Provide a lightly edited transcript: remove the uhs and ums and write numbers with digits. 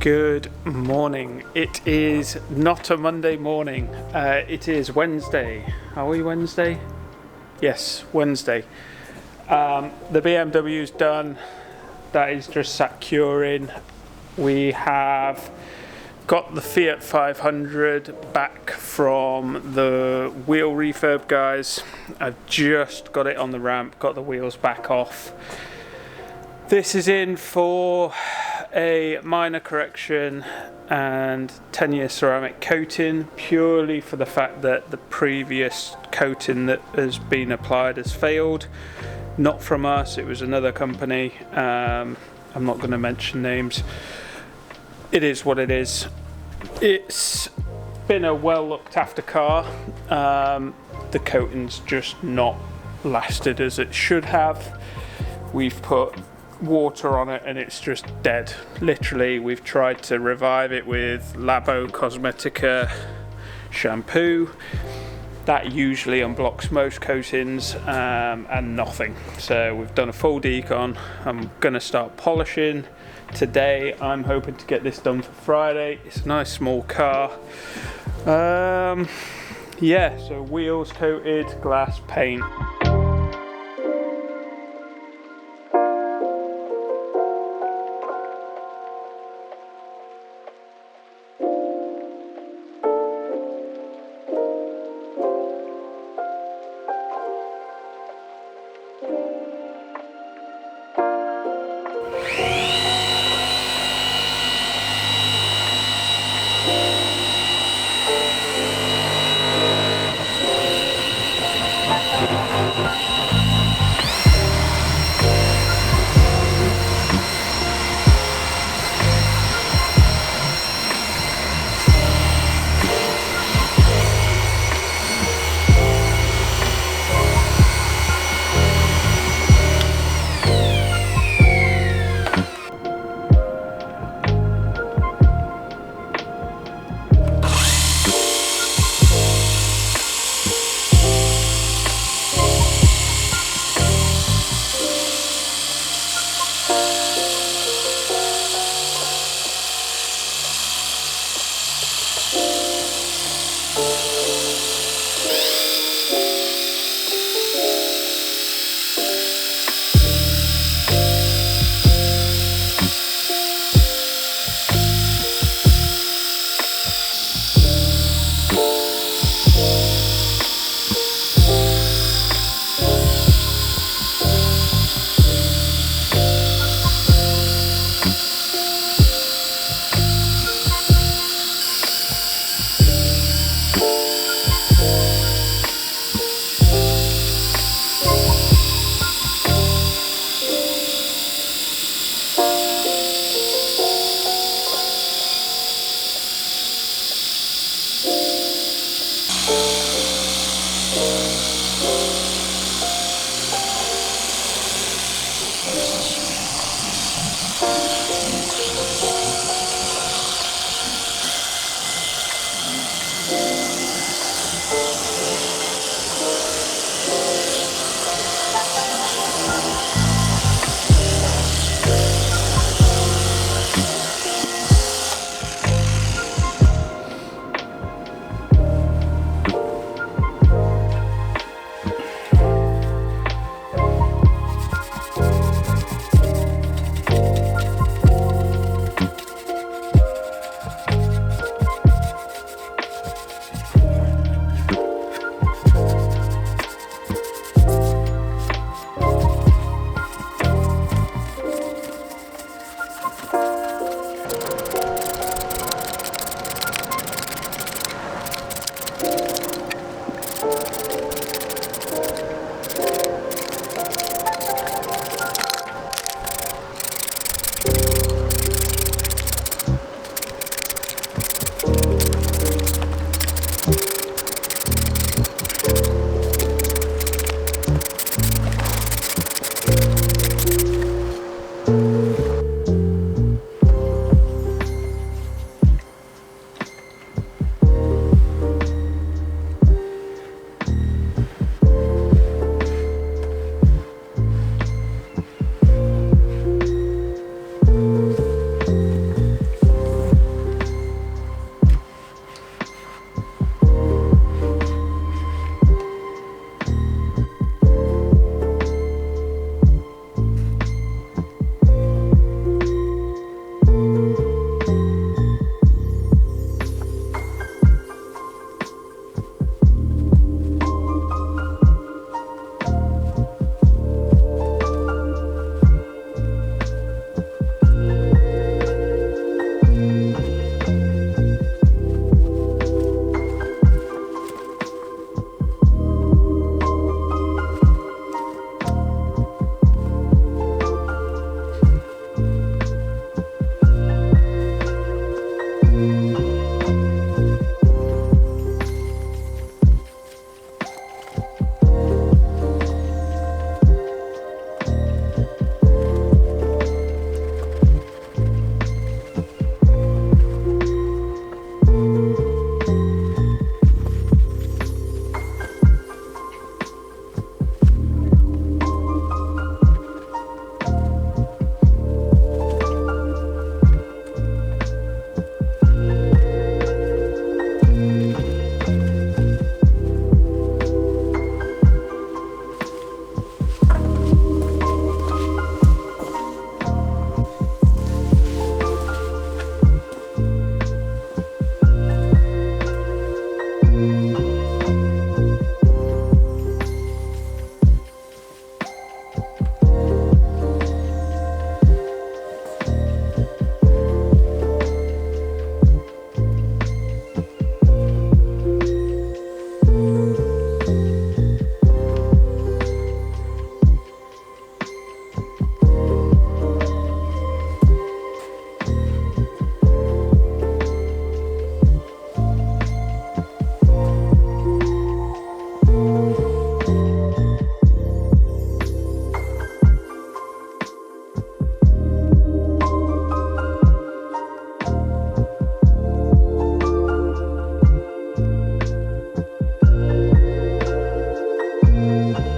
Good morning. It is not a Monday morning. It is Wednesday. Are we Wednesday? Yes, Wednesday. The BMW's done. That is just sat curing. We have got the Fiat 500 back from the wheel refurb guys. I've just got it on the ramp, got the wheels back off. This is in for a minor correction and 10-year ceramic coating, purely for the fact that the previous coating that has been applied has failed. Not from us, it was another company. I'm not going to mention names. It is what it is. It's been a well looked after car. The coating's just not lasted as it should have. We've put water on it and it's just dead. Literally, we've tried to revive it with Labo Cosmetica shampoo. That usually unblocks most coatings, and nothing. So we've done a full decon. I'm gonna start polishing today. I'm hoping to get this done for Friday. It's a nice small car. Yeah, so wheels coated, glass, paint. you.